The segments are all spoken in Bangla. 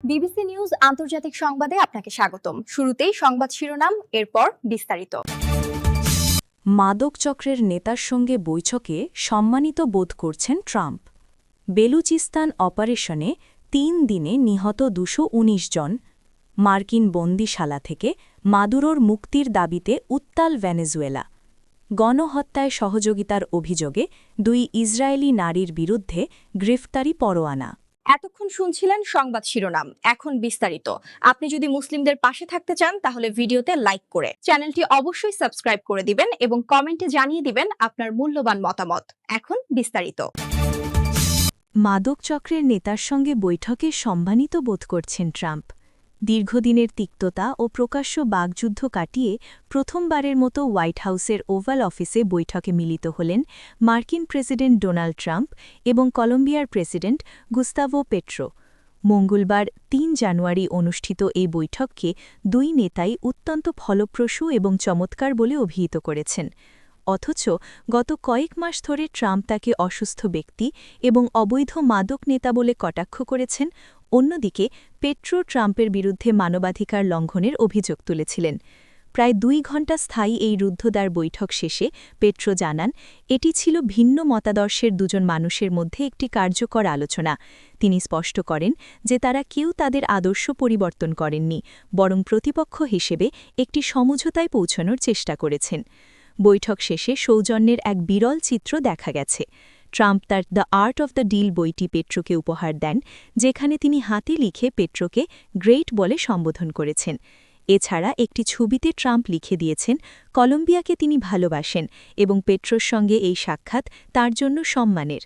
বিবিসি নিউজ আন্তর্জাতিক সংবাদে আপনাকে স্বাগতম। শুরুতেই সংবাদ শিরোনাম, এরপর বিস্তারিত। মাদক চক্রের নেতার সঙ্গে বৈঠকে সম্মানিত বোধ করছেন ট্রাম্প। বেলুচিস্তান অপারেশনে ৩ দিনে নিহত ২১৯ জন। মার্কিন বন্দিশালা থেকে মাদুরোর মুক্তির দাবিতে উত্তাল ভেনেজুয়েলা। গণহত্যায় সহযোগিতার অভিযোগে ২ ইসরায়েলি নারীর বিরুদ্ধে গ্রেফতারি পরোয়ানা। এতক্ষণ শুনছিলেন সংবাদ শিরোনাম, এখন বিস্তারিত। আপনি যদি মুসলিমদের পাশে থাকতে চান তাহলে ভিডিওতে লাইক করে চ্যানেলটি অবশ্যই সাবস্ক্রাইব করে দিবেন এবং কমেন্টে জানিয়ে দিবেন আপনার মূল্যবান মতামত। এখন বিস্তারিত। মাদক চক্রের নেতার সঙ্গে বৈঠকে সম্মানিত বোধ করছেন ট্রাম্প। দীর্ঘদিনের তিক্ততা ও প্রকাশ্য বাগযুদ্ধ কাটিয়ে প্রথমবারের মতো হোয়াইট হাউসের ওভাল অফিসে বৈঠকে মিলিত হলেন মার্কিন প্রেসিডেন্ট ডোনাল্ড ট্রাম্প এবং কলম্বিয়ার প্রেসিডেন্ট গুস্তাভো পেট্রো। মঙ্গলবার ৩ জানুয়ারি অনুষ্ঠিত এই বৈঠককে দুই নেতাই অত্যন্ত ফলপ্রসূ এবং চমৎকার বলে অভিহিত করেছেন। অথচ গত কয়েক মাস ধরে ট্রাম্প তাকে অসুস্থ ব্যক্তি এবং অবৈধ মাদক নেতা বলে কটাক্ষ করেছেন। অন্যদিকে পেট্রো ট্রাম্পের বিরুদ্ধে মানবাধিকার লঙ্ঘনের অভিযোগ তুলেছিলেন। প্রায় ২ ঘণ্টা স্থায়ী এই রুদ্ধদ্বার বৈঠক শেষে পেট্রো জানান, এটি ছিল ভিন্ন মতাদর্শের দুজন মানুষের মধ্যে একটি কার্যকর আলোচনা। তিনি স্পষ্ট করেন যে তারা কেউ তাদের আদর্শ পরিবর্তন করেননি, বরং প্রতিপক্ষ হিসেবে একটি সমঝোতায় পৌঁছানোর চেষ্টা করেছেন। বৈঠক শেষে সৌজন্যের এক বিরল চিত্র দেখা গেছে। ট্রাম্প তার the art of the deal বইটি পেট্রোকে উপহার দেন, যেখানে তিনি হাতে লিখে পেট্রোকে গ্রেট বলে সম্বোধন করেছেন। এছাড়া একটি ছবিতে ট্রাম্প লিখে দিয়েছেন, কলম্বিয়াকে তিনি ভালোবাসেন এবং পেট্রোর সঙ্গে এই সাক্ষাৎ তার জন্য সম্মানের।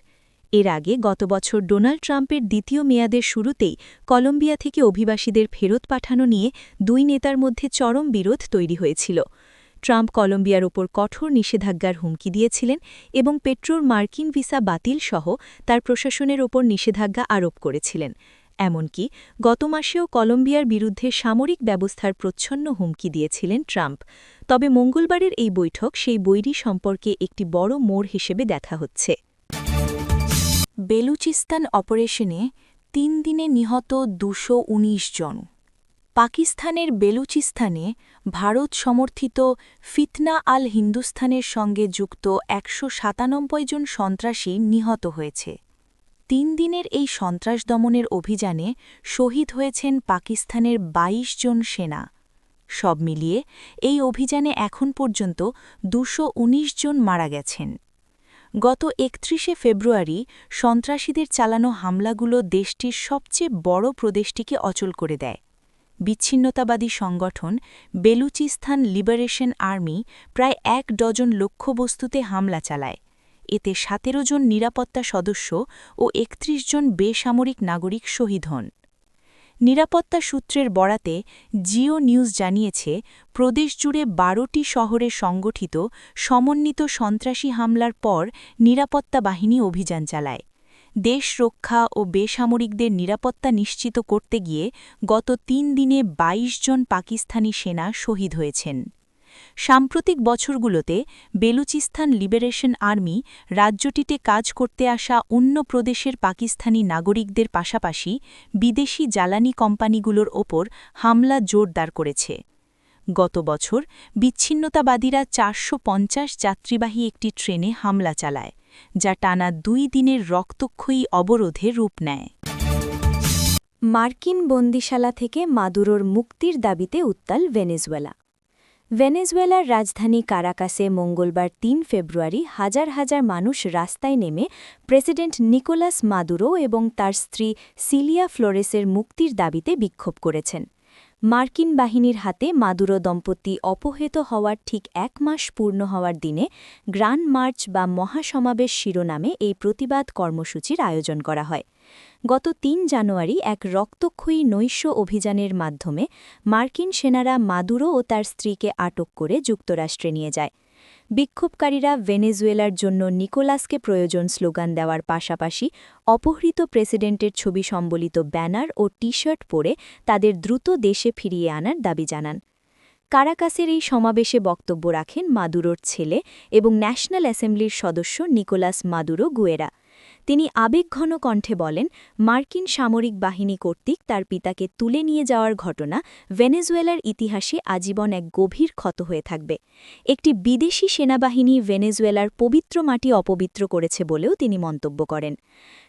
এর আগে গত বছর ডোনাল্ড ট্রাম্পের দ্বিতীয় মেয়াদের শুরুতেই কলম্বিয়া থেকে অভিবাসীদের ফেরত পাঠানো নিয়ে দুই নেতার মধ্যে চরম বিরোধ তৈরি হয়েছিল। ট্রাম্প কলম্বিয়ার ওপর কঠোর নিষেধাজ্ঞার হুমকি দিয়েছিলেন এবং পেট্রোর মার্কিন ভিসা বাতিল সহ তার প্রশাসনের ওপর নিষেধাজ্ঞা আরোপ করেছিলেন। এমনকি গত মাসেও কলম্বিয়ার বিরুদ্ধে সামরিক ব্যবস্থার প্রচ্ছন্ন হুমকি দিয়েছিলেন ট্রাম্প। তবে মঙ্গলবারের এই বৈঠক সেই বৈরী সম্পর্কে একটি বড় মোড় হিসেবে দেখা হচ্ছে। বেলুচিস্তান অপারেশনে ৩ দিনে নিহত ২১৯ জন। পাকিস্তানের বেলুচিস্তানে ভারত সমর্থিত ফিতনা আল হিন্দুস্তানের সঙ্গে যুক্ত ১৯৭ জন সন্ত্রাসী নিহত হয়েছে। ৩ দিনের এই সন্ত্রাস দমনের অভিযানে শহীদ হয়েছেন পাকিস্তানের ২২ জন সেনা। সব মিলিয়ে এই অভিযানে এখন পর্যন্ত ২১৯ জন মারা গেছেন। গত ৩১ ফেব্রুয়ারি সন্ত্রাসীদের চালানো হামলাগুলো দেশটির সবচেয়ে বড় প্রদেশটিকে অচল করে দেয়। বিচ্ছিন্নতাবাদী সংগঠন বেলুচিস্তান লিবারেশন আর্মি প্রায় ১ ডজন লক্ষ্যবস্তুতে হামলা চালায়। এতে ১৭ জন নিরাপত্তা সদস্য ও ৩১ জন বেসামরিক নাগরিক শহীদ হন। নিরাপত্তা সূত্রের বরাতে জিও নিউজ জানিয়েছে, প্রদেশ জুড়ে ১২টি শহরে সংগঠিত সমন্বিত সন্ত্রাসী হামলার পর নিরাপত্তা বাহিনী অভিযান চালায়। দেশ রক্ষা ও বেসামরিকদের নিরাপত্তা নিশ্চিত করতে গিয়ে গত ৩ দিনে ২২ জন পাকিস্তানি সেনা শহীদ হয়েছেন। সাম্প্রতিক বছরগুলোতে বেলুচিস্তান লিবারেশন আর্মি রাজ্যটিতে কাজ করতে আসা অন্য প্রদেশের পাকিস্তানি নাগরিকদের পাশাপাশি বিদেশি জ্বালানি কোম্পানিগুলোর ওপর হামলা জোরদার করেছে। গত বছর বিচ্ছিন্নতাবাদীরা ৪৫০ যাত্রীবাহী একটি ট্রেনে হামলা চালায়, যা টানা ২ দিনের রক্তক্ষয়ী অবরোধে রূপ নেয়। মার্কিন বন্দিশালা থেকে মাদুরোর মুক্তির দাবিতে উত্তাল ভেনেজুয়েলা। ভেনেজুয়েলার রাজধানী কারাকাসে মঙ্গলবার ৩ ফেব্রুয়ারি হাজার হাজার মানুষ রাস্তায় নেমে প্রেসিডেন্ট নিকোলাস মাদুরো এবং তার স্ত্রী সিলিয়া ফ্লোরেসের মুক্তির দাবিতে বিক্ষোভ করেছেন। মার্কিন বাহিনীর হাতে মাদুরো দম্পতি অপহৃত হওয়ার ঠিক ১ মাস পূর্ণ হওয়ার দিনে গ্রান্ড মার্চ বা মহাসমাবেশ শিরোনামে এই প্রতিবাদ কর্মসূচির আয়োজন করা হয়। গত ৩ জানুয়ারি এক রক্তক্ষয়ী নৈশ অভিযানের মাধ্যমে মার্কিন সেনারা মাদুরো ও তার স্ত্রীকে আটক করে যুক্তরাষ্ট্রে নিয়ে যায়। বিক্ষোভকারীরা ভেনেজুয়েলার জন্য নিকোলাসকে প্রয়োজন স্লোগান দেওয়ার পাশাপাশি অপহৃত প্রেসিডেন্টের ছবি সম্বলিত ব্যানার ও টি-শার্ট পরে তাদের দ্রুত দেশে ফিরিয়ে আনার দাবি জানান। কারাকাসের এই সমাবেশে বক্তব্য রাখেন মাদুরোর ছেলে এবং ন্যাশনাল অ্যাসেম্বলির সদস্য নিকোলাস মাদুরো গুয়েরা। তিনি আবেগঘন কণ্ঠে বলেন, মার্কিন সামরিক বাহিনী কর্তৃক তার পিতাকে তুলে নিয়ে যাওয়ার ঘটনা ভেনেজুয়েলার ইতিহাসে আজীবন এক গভীর ক্ষত হয়ে থাকবে। একটি বিদেশি সেনাবাহিনী ভেনেজুয়েলার পবিত্র মাটি অপবিত্র করেছে বলেও তিনি মন্তব্য করেন।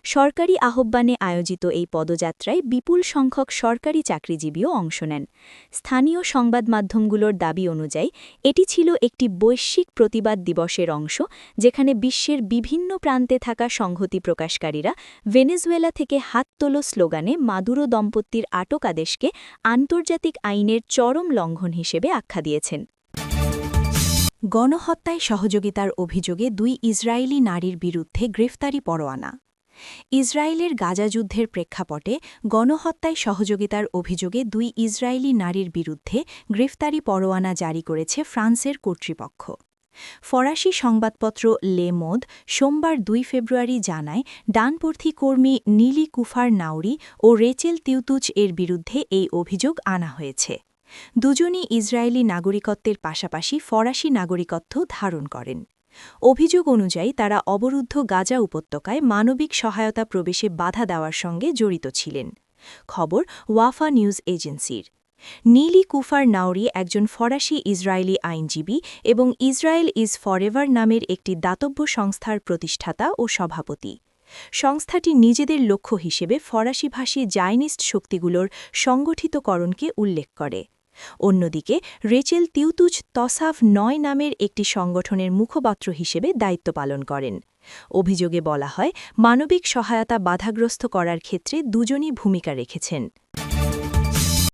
সরকারি আহ্বানে আয়োজিত এই পদযাত্রায় বিপুল সংখ্যক সরকারি চাকরিজীবীও অংশ নেন। স্থানীয় সংবাদ মাধ্যমগুলোর দাবি অনুযায়ী এটি ছিল একটি বৈশ্বিক প্রতিবাদ দিবসের অংশ, যেখানে বিশ্বের বিভিন্ন প্রান্তে থাকা সংহতি প্রকাশকারীরা ভেনেজুয়েলা থেকে হাত তোলো স্লোগানে মাদুরো দম্পতির আটক আদেশকে আন্তর্জাতিক আইনের চরম লঙ্ঘন হিসেবে আখ্যা দিয়েছেন। গণহত্যায় সহযোগিতার অভিযোগে 2 ইসরায়েলি নারীর বিরুদ্ধে গ্রেফতারি পরোয়ানা। ইসরায়েলের গাজা যুদ্ধের প্রেক্ষাপটে গণহত্যায় সহযোগিতার অভিযোগে 2 ইসরায়েলি নারীর বিরুদ্ধে গ্রেফতারি পরোয়ানা জারি করেছে ফ্রান্সের কর্তৃপক্ষ। ফরাসি সংবাদপত্র লে মোদ সোমবার 2 ফেব্রুয়ারি জানায়, ডানপন্থী কর্মী নীলি কুফার নাউরি ও রেচেল তিউতুচ এর বিরুদ্ধে এই অভিযোগ আনা হয়েছে। দুজনই ইসরায়েলি নাগরিকত্বের পাশাপাশি ফরাসি নাগরিকত্ব ধারণ করেন। অভিযোগ অনুযায়ী তারা অবরুদ্ধ গাজা উপত্যকায় মানবিক সহায়তা প্রবেশে বাধা দেওয়ার সঙ্গে জড়িত ছিলেন। খবর ওয়াফা নিউজ এজেন্সির। নীলি কুফার নাউরি একজন ফরাসি ইসরায়েলি আইনজীবী এবং ইসরায়েল ইজ ফরএভার নামের একটি দাতব্য সংস্থার প্রতিষ্ঠাতা ও সভাপতি। সংস্থাটি নিজেদের লক্ষ্য হিসেবে ফরাসিভাষী জায়নিস্ট শক্তিগুলোর সংগঠিতকরণকে উল্লেখ করে। অন্যদিকে রেচেল তিউতুচ তসাফ 9 নামের একটি সংগঠনের মুখপাত্র হিসেবে দায়িত্ব পালন করেন। অভিযোগে বলা হয়, মানবিক সহায়তা বাধাগ্রস্ত করার ক্ষেত্রে দুজনই ভূমিকা রেখেছেন।